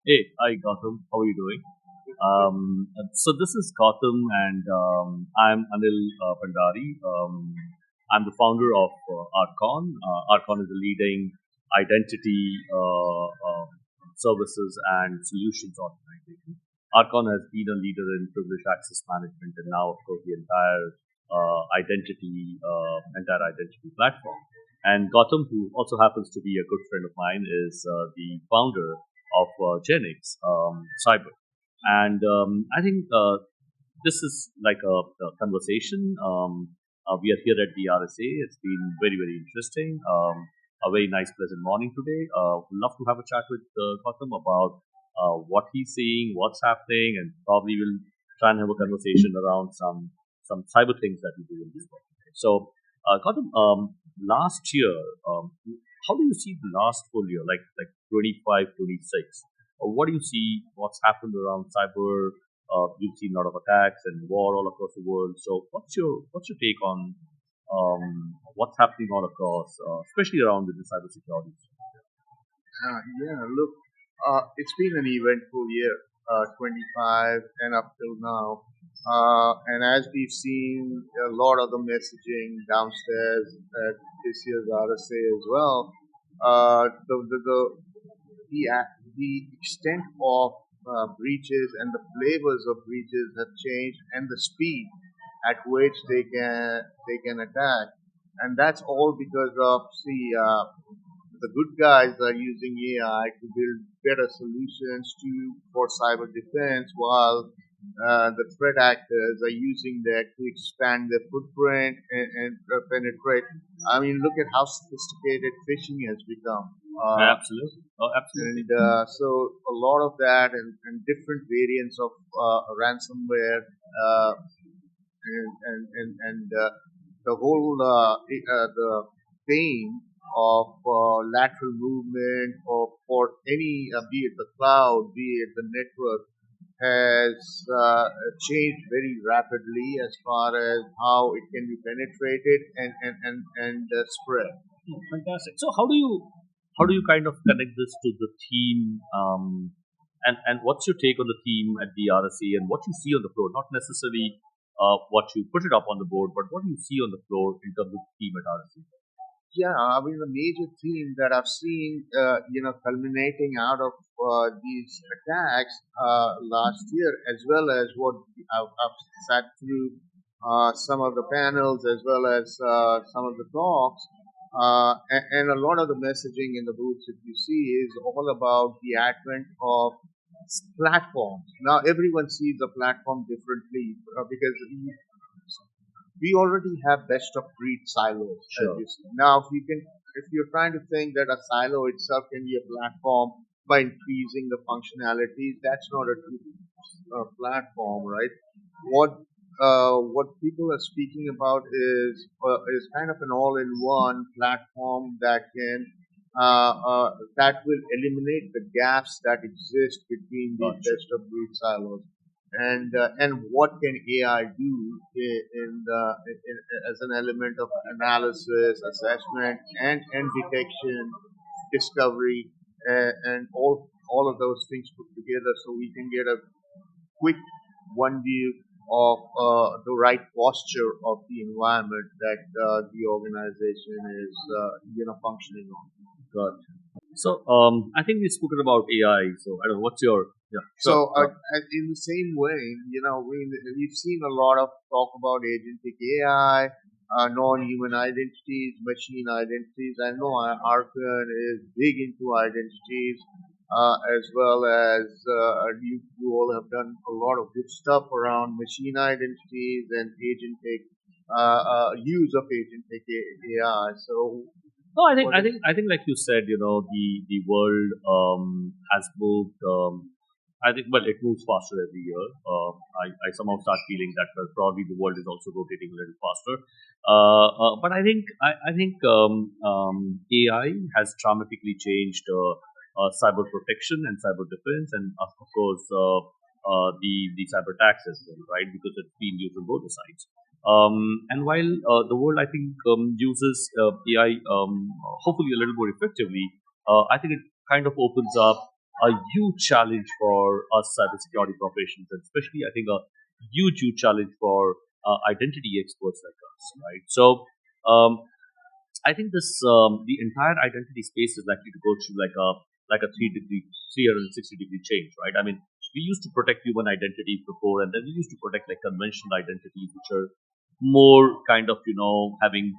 Hey, hi Gautam, how are you doing? So this is Gautam, and I'm Anil Bhandari. I'm the founder of ARCON. ARCON is a leading identity services and solutions organization. ARCON has been a leader in privileged access management, and now, of course, the entire identity platform. And Gautam, who also happens to be a good friend of mine, is the founder of Genix Cyber. And I think this is like a conversation. We are here at the RSA. It's been very, very interesting. A very nice, pleasant morning today. We'd love to have a chat with Gautam about what he's seeing, what's happening, and probably we'll try and have a conversation around some cyber things that we do in this work. So, Gautam, last year, how do you see the last full year, like 25, 26? What do you see? What's happened around cyber? You've seen a lot of attacks and war all across the world. So, what's your take on what's happening all across, especially around the cybersecurity? Yeah, look, it's been an eventful year, 25 and up till now. And as we've seen a lot of the messaging downstairs at this year's RSA as well, the extent of breaches and the flavors of breaches have changed, and the speed at which they can attack, and that's all because of the good guys are using AI to build better solutions for cyber defense, while the threat actors are using that to expand their footprint and penetrate. I mean, look at how sophisticated phishing has become. Absolutely. Oh, absolutely. So a lot of that and different variants of ransomware and the whole the pain of lateral movement or for any be it the cloud, be it the network, has changed very rapidly as far as how it can be penetrated and spread. Oh, fantastic. So, how do you kind of connect this to the theme? And what's your take on the theme at the RSA and what you see on the floor? Not necessarily what you put it up on the board, but what do you see on the floor in terms of the theme at RSA? Yeah, I mean, the major theme that I've seen, culminating out of these attacks last year, as well as what I've sat through some of the panels, as well as some of the talks, and a lot of the messaging in the booths that you see is all about the advent of platforms. Now, everyone sees a platform differently because we already have best of breed silos. As Sure. you see. Now, if you're trying to think that a silo itself can be a platform by increasing the functionalities, that's not a true platform, right? What people are speaking about is kind of an all-in-one platform that will eliminate the gaps that exist between these Gotcha. best of breed silos, and what can AI do as an element of analysis, assessment, and detection, discovery, and all of those things put together, so we can get a quick one view of the right posture of the environment that the organization is functioning on. Gotcha. So, I think we've spoken about AI. So, I don't know, what's your, yeah, So, sure. in the same way, we've seen a lot of talk about agentic AI, non-human identities, machine identities. I know ARCON is big into identities, as well as you all have done a lot of good stuff around machine identities and agentic use of agentic AI. So, No, I think what I is think I think like you said, the world has moved. I think well, it moves faster every year. I somehow start feeling that well, probably the world is also rotating a little faster. But I think AI has dramatically changed cyber protection and cyber defense, and of course the cyber attacks as well, right? Because it's being used on both the sides. And while the world, I think, uses AI hopefully a little more effectively, I think it kind of opens up a huge challenge for us cybersecurity professionals, and especially I think a huge challenge for identity experts like us, right? So um, I think this the entire identity space is likely to go through like a 360 degree change, right? I mean, we used to protect human identities before, and then we used to protect like conventional identities, which are more kind of having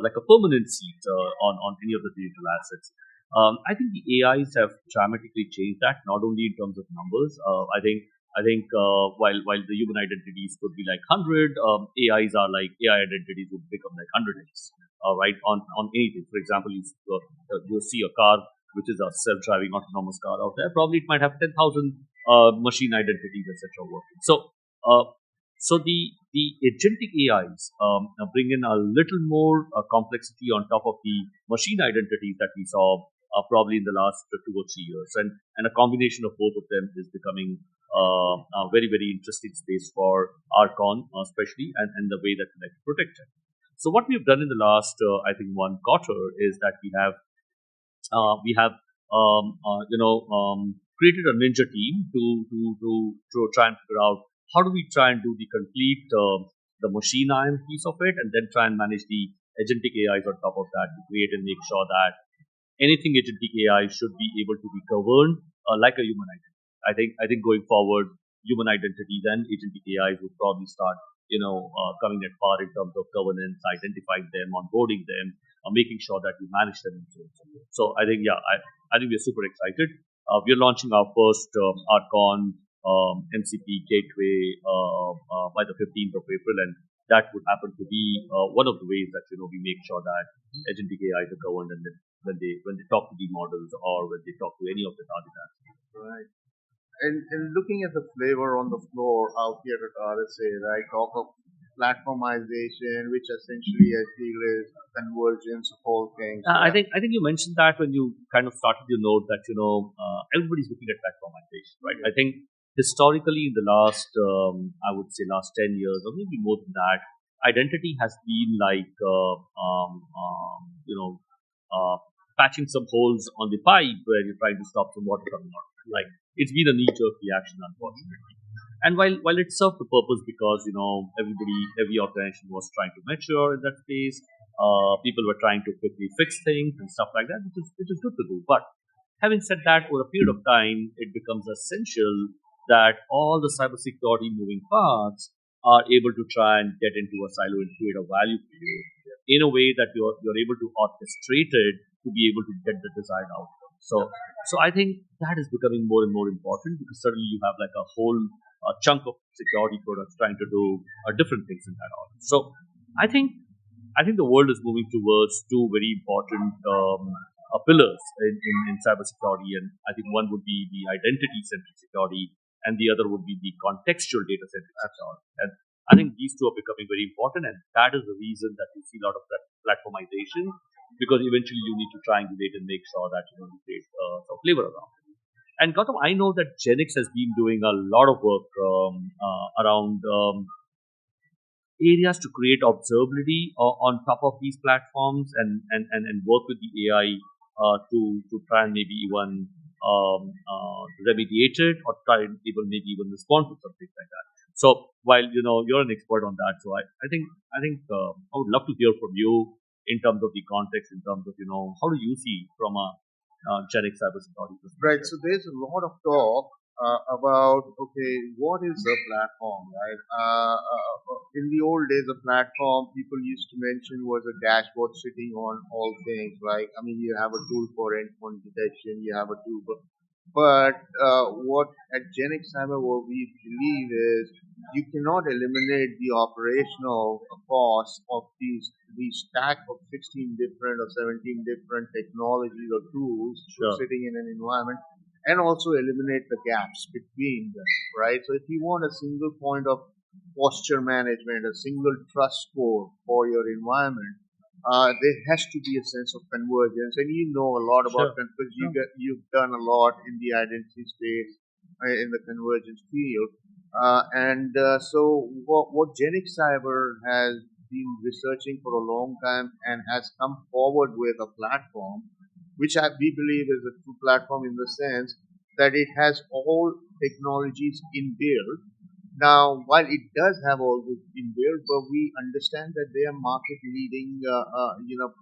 like a permanent seat on any of the digital assets. I think the AIs have dramatically changed that, not only in terms of numbers. I think while the human identities could be like 100, AIs are like AI identities would become like 100x, right? On anything. For example, you see a car which is a self-driving autonomous car out there. Probably it might have 10,000 machine identities, etc. working. Uh, so the agentic AIs bring in a little more complexity on top of the machine identities that we saw probably in the last 2 or 3 years, and a combination of both of them is becoming a very interesting space for ARCON, especially, and the way that we like to protect it. So what we've done in the last, I think, one quarter is that we have created a ninja team to try and figure out how do we try and do the complete the machine iron piece of it, and then try and manage the agentic AIs on top of that to create and make sure that anything agentic AI should be able to be governed like a human identity. I think going forward, human identities and agentic AIs would probably start coming at par in terms of governance, identifying them, onboarding them, making sure that we manage them and so on and so forth. So I think I think we're super excited. We are launching our first ARCON MCP gateway by the 15th of April, and that would happen to be one of the ways that we make sure that agentic AIs are governed, and then when they talk to the models or when they talk to any of the target assets. Right. And looking at the flavor on the floor out here at RSA, right, talk of platformization, which essentially I feel is convergence of all things. I think you mentioned that when you kind of started your note that everybody's looking at platformization, right? I think historically in the last I would say last 10 years or maybe more than that, identity has been like uh, patching some holes on the pipe where you're trying to stop some water coming out. Like it's been a knee-jerk reaction, unfortunately. And while it served the purpose because every organization was trying to mature in that space, people were trying to quickly fix things and stuff like that, which is good to do. But having said that, over a period of time, it becomes essential that all the cybersecurity moving parts are able to try and get into a silo and create a value for you in a way that you're able to orchestrate it to be able to get the desired outcome. So I think that is becoming more and more important because suddenly you have like a whole chunk of security products trying to do different things in that order. So I think I think the world is moving towards two very important pillars in cybersecurity, and I think one would be the identity-centric security, and the other would be the contextual data-centric security. And I think these two are becoming very important, and that is the reason that we see a lot of platformization, because eventually you need to triangulate and make sure that you create some flavor around it. And Gautam, I know that Genix has been doing a lot of work around areas to create observability on top of these platforms, and work with the AI to try and maybe even remediate it, or try and even maybe even respond to something like that. So while you're an expert on that, so I think I would love to hear from you in terms of the context, in terms of how do you see from a generic cybersecurity Right. perspective? So there's a lot of talk about okay, what is a platform, right? In the old days, a platform people used to mention was a dashboard sitting on all things, right? I mean, you have a tool for endpoint detection, you have a tool for but what at Genix Cyber what we believe is you cannot eliminate the operational costs of these stack of 16 different or 17 different technologies or tools Sure. sitting in an environment, and also eliminate the gaps between them, right? So if you want a single point of posture management, a single trust score for your environment, there has to be a sense of convergence, and you know a lot about Sure. because you've done a lot in the identity space, in the convergence field, and so what Genix Cyber has been researching for a long time and has come forward with a platform which we believe is a true platform in the sense that it has all technologies inbuilt. Now, while it does have all this inbuilt, but we understand that they are market leading,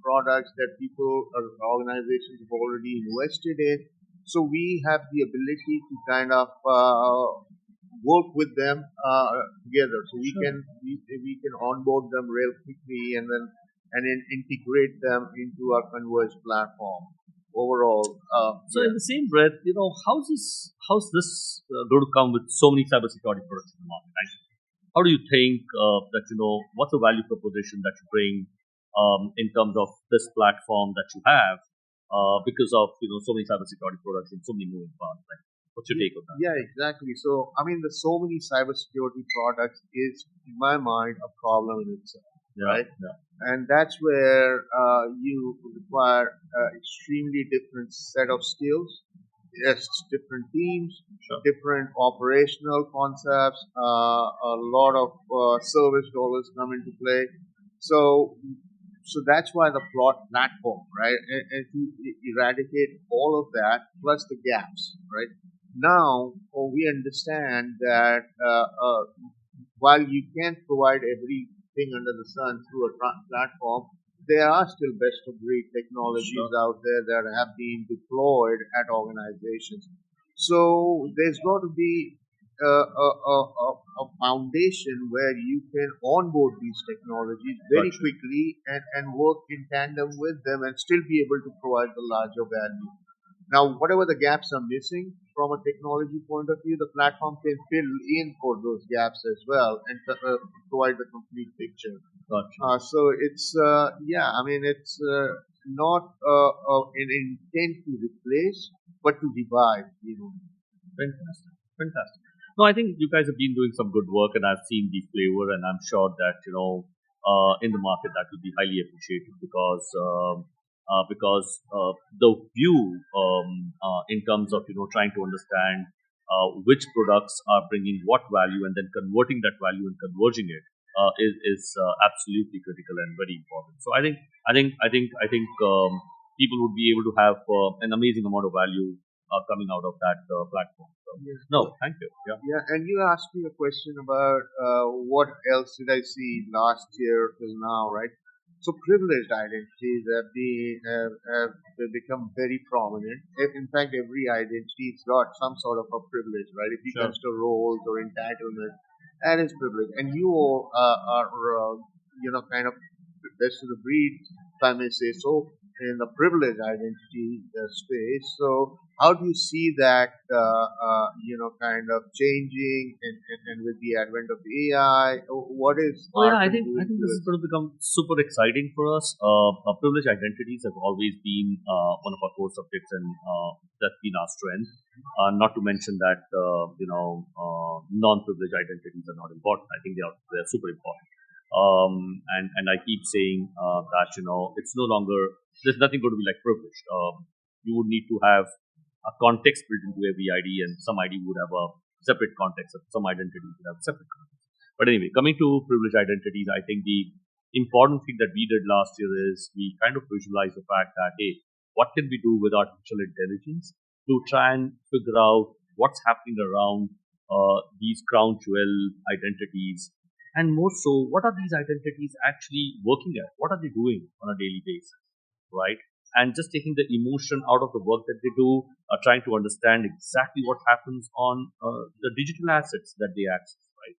products that people or organizations have already invested in. So we have the ability to kind of work with them together. So Sure. we can onboard them real quickly and then integrate them into our converged platform. Overall, So in the same breath, how's this going to come with so many cybersecurity products in the market? Right? How do you think that what's the value proposition that you bring in terms of this platform that you have because of so many cybersecurity products and so many moving parts? Right? What's your take on that? Yeah, exactly. So, I mean, the so many cybersecurity products is, in my mind, a problem in itself, Yeah, right? yeah, And that's where you require extremely different set of skills. Yes, different teams, sure, different operational concepts. A lot of service dollars come into play. So, so that's why the plot platform, right? And to eradicate all of that plus the gaps, right? Now, we understand that while you can't provide everything under the sun through a platform, there are still best of breed technologies sure. out there that have been deployed at organizations. So there's got to be a foundation where you can onboard these technologies very Gotcha. quickly and work in tandem with them and still be able to provide the larger value. Now, whatever the gaps are missing from a technology point of view, the platform can fill in for those gaps as well and provide the complete picture. Gotcha. So it's yeah, I mean it's not an intent to replace, but to revive. Fantastic. Fantastic. No, I think you guys have been doing some good work, and I've seen the flavor, and I'm sure that in the market that will be highly appreciated because the view in terms of trying to understand which products are bringing what value, and then converting that value and converging it is absolutely critical and very important. So I think people would be able to have an amazing amount of value coming out of that platform. So, Yes. no, thank you. Yeah, Yeah, and you asked me a question about what else did I see last year till now, right? So privileged identities have become very prominent. In fact, every identity's got some sort of a privilege, right? If you sure. consider roles or entitlement, that is privilege. And you all are, kind of best of the breed, if I may say so, in the privileged identity space. So how do you see that, kind of changing and with the advent of AI? What is Oh yeah, I ARCON think I doing think to this is it? going to become super exciting for us. Privileged identities have always been one of our core subjects, and that's been our strength. Not to mention that non-privileged identities are not important. I think they are super important. And I keep saying that it's no longer, there's nothing going to be like privileged. You would need to have a context built into every ID, and some ID would have a separate context, and some identity would have a separate context. But anyway, coming to privileged identities, I think the important thing that we did last year is we kind of visualized the fact that, hey, what can we do with artificial intelligence to try and figure out what's happening around these crown jewel identities, and more so, what are these identities actually working at? What are they doing on a daily basis, right? And just taking the emotion out of the work that they do, trying to understand exactly what happens on the digital assets that they access, right?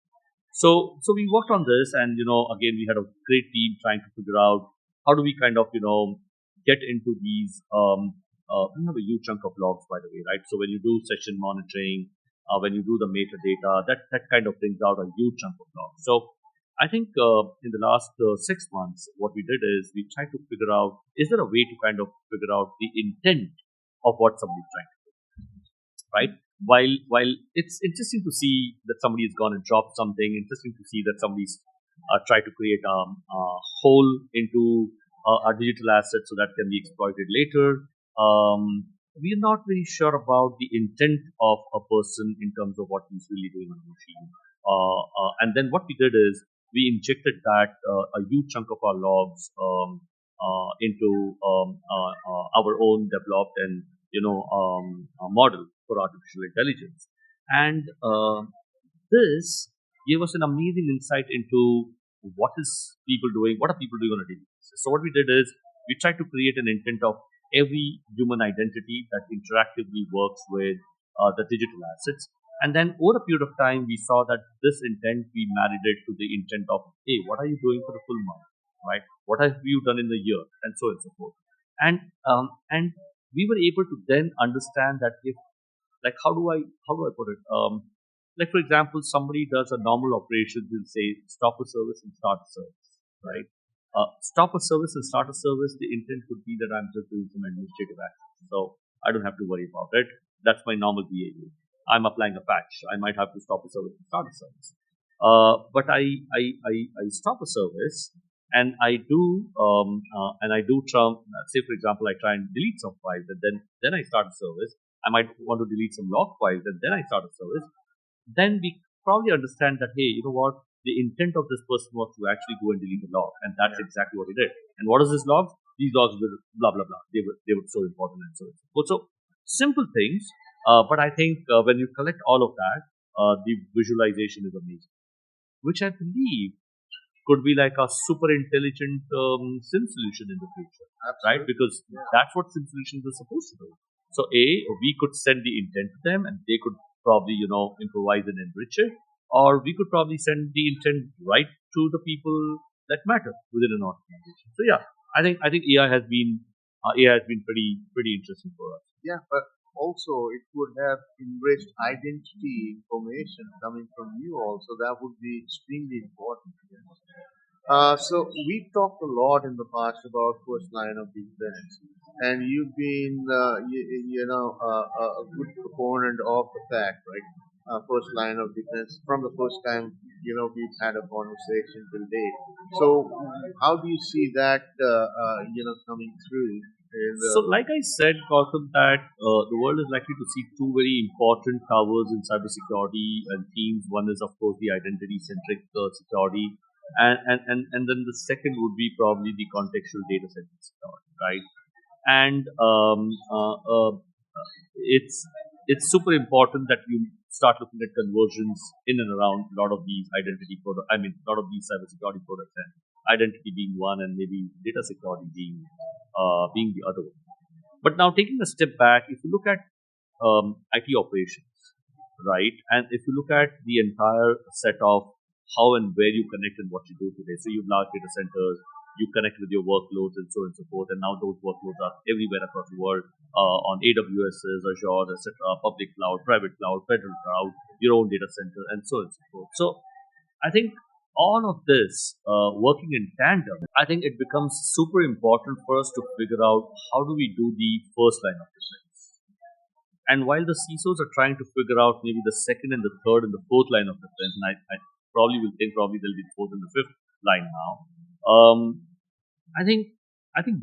So we worked on this, and again, we had a great team trying to figure out how do we kind of get into these. We have a huge chunk of logs, by the way, right? So when you do session monitoring, when you do the metadata, that kind of brings out a huge chunk of logs. So I think in the last 6 months, what we did is we tried to figure out, is there a way to kind of figure out the intent of what somebody's trying to do, right? While it's interesting to see that somebody has gone and dropped something, interesting to see that somebody's tried to create a hole into a digital asset so that can be exploited later. We are not very sure about the intent of a person in terms of what he's really doing on the machine. And then what we did is we injected that a huge chunk of our logs. into our own developed and model for artificial intelligence. And this gave us an amazing insight into what are people doing on a daily basis. So what we did is we tried to create an intent of every human identity that interactively works with the digital assets. And then over a period of time, we saw that this intent, we married it to the intent of, hey, what are you doing for the full month, right? What have you done in the year, and so on and so forth. And we were able to then understand that if, like, how do I put it? Like, for example, somebody does a normal operation, will say stop a service and start a service, right? Stop a service and start a service, the intent could be that I'm just doing some administrative action. So I don't have to worry about it. That's my normal behavior. I'm applying a patch. I might have to stop a service and start a service. But I stop a service and I do say, for example, I try and delete some files and then I start a service. I might want to delete some log files and then I start a service. Then we probably understand that, hey, you know what? The intent of this person was to actually go and delete a log, and that's exactly what he did. And what is this log? These logs were blah blah blah. They were so important and so on. So simple things, but I think when you collect all of that, the visualization is amazing, which I believe could be like a super intelligent sim solution in the future, right? Because that's what sim solutions are supposed to do. So we could send the intent to them, and they could probably improvise and enrich it, or we could probably send the intent right to the people that matter within an organization. So yeah, I think AI has been pretty interesting for us. Yeah, but also it would have enriched identity information coming from you also. That would be extremely important. So we talked a lot in the past about first line of defense, and you've been, a good proponent of the fact, right? First line of defense from the first time we've had a conversation till date. So how do you see that, coming through in the? So, like I said, Gautam, that the world is likely to see two very important towers in cybersecurity and themes. One is, of course, the identity-centric security, and then the second would be probably the contextual data-centric security, right? And it's super important that you start looking at conversions in and around a lot of these identity products. I mean, a lot of these cybersecurity products, and identity being one, and maybe data security being the other one. But now taking a step back, if you look at IT operations, right, and if you look at the entire set of how and where you connect and what you do today, so you have large data centers, you connect with your workloads and so on and so forth, and now those workloads are everywhere across the world on AWS's, Azure, etc., public cloud, private cloud, federal cloud, your own data center, and so on and so forth. So I think all of this working in tandem, I think it becomes super important for us to figure out how do we do the first line of defense. And while the CISOs are trying to figure out maybe the second and the third and the fourth line of defense, and I probably will think probably there'll be the fourth and the fifth line now. I think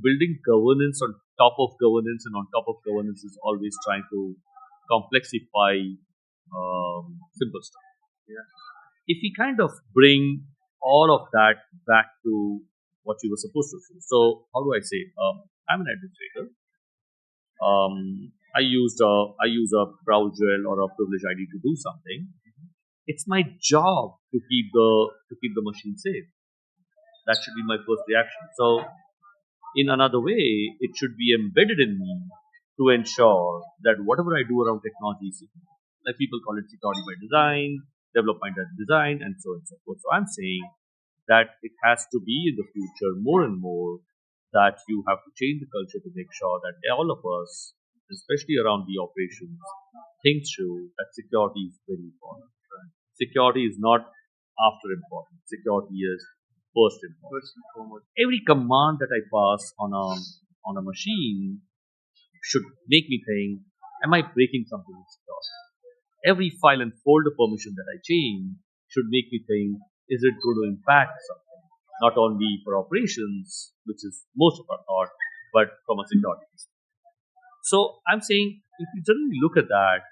building governance on top of governance and on top of governance is always trying to complexify simple stuff. Yeah. If we kind of bring all of that back to what you were supposed to do. So how do I say? I'm an administrator. I use a browser or a privilege ID to do something. It's my job to keep the machine safe. That should be my first reaction. So in another way, it should be embedded in me to ensure that whatever I do around technology is secure. Like people call it security by design, development by design, and so on and so forth. So I'm saying that it has to be in the future more and more that you have to change the culture to make sure that all of us, especially around the operations, think through that security is very important. Right? Security is not after important. Security is first important. First and foremost. Every command that I pass on a machine should make me think, am I breaking something in security? Every file and folder permission that I change should make me think, is it going to impact something? Not only for operations, which is most of our thought, but from a security perspective. So I'm saying, if you generally look at that,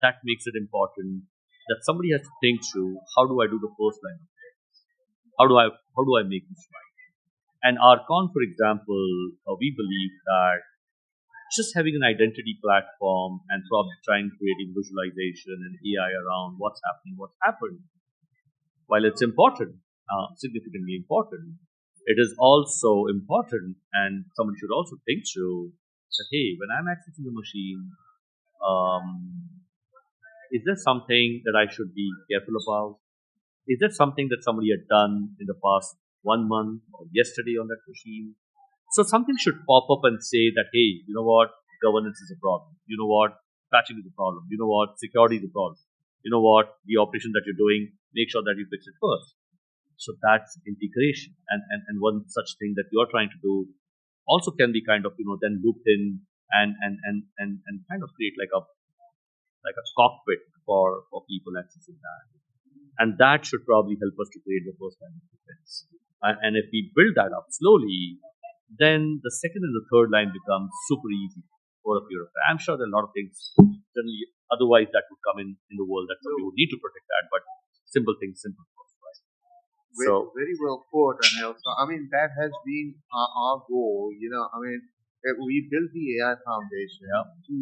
that makes it important that somebody has to think through, how do I do the first line of defense? How do I make this right? And ARCON, for example, we believe that just having an identity platform and probably trying creating visualization and AI around what's happening, what's happened, while it's important, significantly important, it is also important, and someone should also think through that, hey, when I'm accessing a machine, um, is there something that I should be careful about? Is there something that somebody had done in the past 1 month or yesterday on that machine? So something should pop up and say that, hey, you know what, governance is a problem. You know what, patching is a problem. You know what, security is a problem. You know what, the operation that you're doing, make sure that you fix it first. So that's integration. And one such thing that you're trying to do also can be kind of, then looped in and kind of create like a cockpit for people accessing that. And that should probably help us to create the first line of defense. And if we build that up slowly, then the second and the third line becomes super easy for a period of time. I'm sure there are a lot of things generally otherwise that would come in the world that somebody would need to protect that, but simple things, simple first, right? So very well put, Anil. So I mean that has been our goal. I mean we built the AI foundation to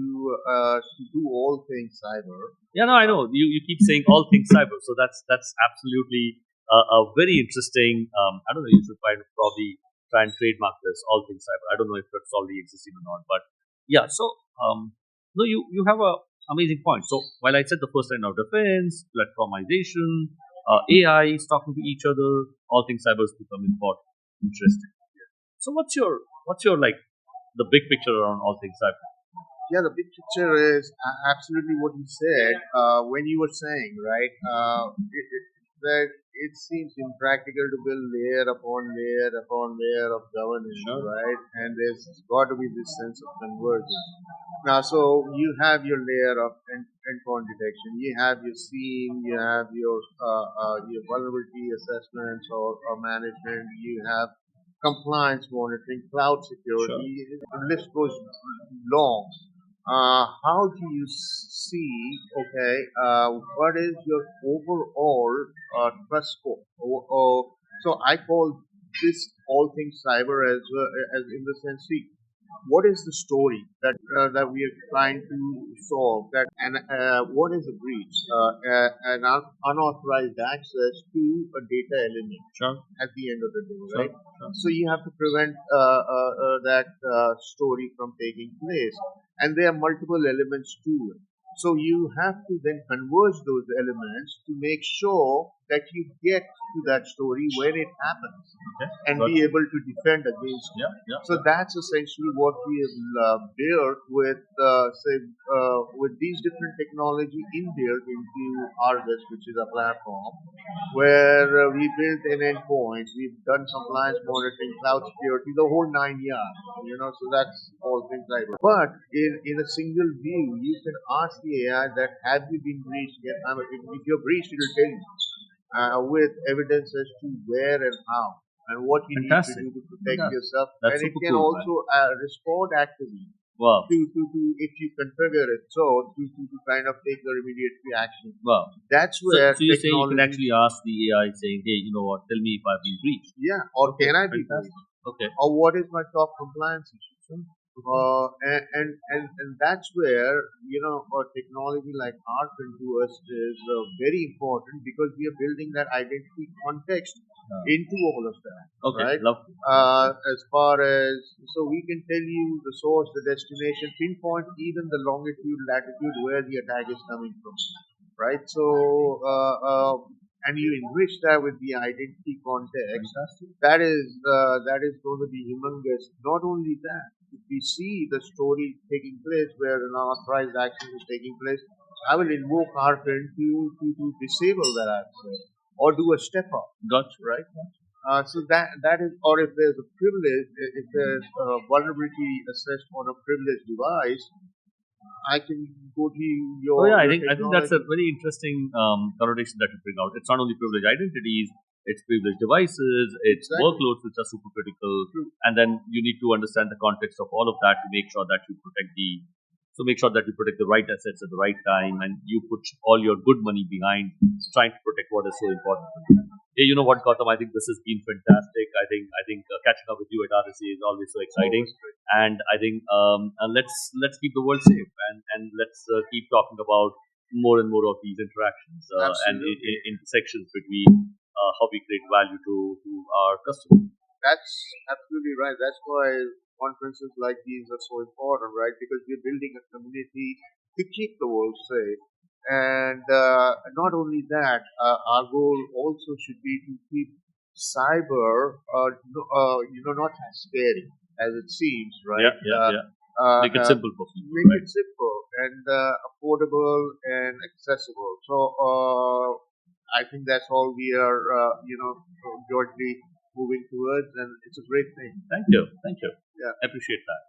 do all things cyber. Yeah, no, I know. You keep saying all things cyber, so that's absolutely a very interesting. I don't know. You should probably try and trademark this all things cyber. I don't know if that's already existing or not, but yeah. So no, you have a amazing point. So while I said the first line of defense, platformization, AI is talking to each other, all things cyber has become important, interesting. So what's your like the big picture around all things cyber? Yeah, the big picture is absolutely what you said when you were saying, right? That it seems impractical to build layer upon layer upon layer of governance, right? And there's got to be this sense of convergence. Now, so you have your layer of endpoint detection, you have your SIEM, you have your vulnerability assessments or management, you have compliance monitoring, cloud security. The list goes long. How do you see, okay, what is your overall trust score? So I call this all things cyber as in the sense, see, what is the story that we are trying to solve? And what is a breach? An unauthorized access to a data element. Sure. At the end of the day, right? Sure. So you have to prevent that story from taking place, and there are multiple elements to it. So you have to then converge those elements to make sure that you get to that story when it happens, and be able to defend against it. So that's essentially what we have built with, with these different technology inbuilt into Argus, which is a platform where we built an endpoint, we've done compliance monitoring, cloud security, the whole 9 yards. So that's all things like that. But in a single view, you can ask the AI that have you been breached? If you're breached, it will tell you with evidence as to where and how and what you need to do to protect yourself. That's and it can cool, also respond actively wow. to if you configure it so to kind of take the remediatory action. Wow. That's where so you're saying you can actually ask the AI saying, hey, you know what, tell me if I've been breached. Yeah, or can I be breached? Okay. Or what is my top compliance issue? And that's where technology like ARCON to us is very important, because we are building that identity context into all of that. Okay, right? lovely. As far as so we can tell you the source, the destination, pinpoint even the longitude, latitude where the attack is coming from, right? So and you enrich that with the identity context. That is going to be humongous. Not only that, if we see the story taking place where an unauthorized action is taking place, I will invoke ARCON to disable that access or do a step up. Gotcha. Right? So that is, or if there's a privilege, if there's a vulnerability assessed on a privileged device, I can go to your. I think that's a very interesting connotation that you bring out. It's not only privileged identities, it's privileged devices, it's workloads which are super critical, and then you need to understand the context of all of that to make sure that you protect the right assets at the right time, and you put all your good money behind trying to protect what is so important. Hey, you know what, Gautam? I think this has been fantastic. I think catching up with you at RSA is always so exciting, Always great. and I think let's keep the world safe, and let's keep talking about more and more of these interactions and Absolutely. intersections between how we create value to our customers. That's absolutely right. That's why conferences like these are so important, right? Because we're building a community to keep the world safe. And not only that, our goal also should be to keep cyber, not as scary as it seems, Yeah, right? yeah, yeah. Uh, Make it uh, simple for people, Make right? it simple and affordable and accessible. So I think that's all we are, jointly moving towards, and it's a great thing. Thank you, thank you. Yeah. I appreciate that.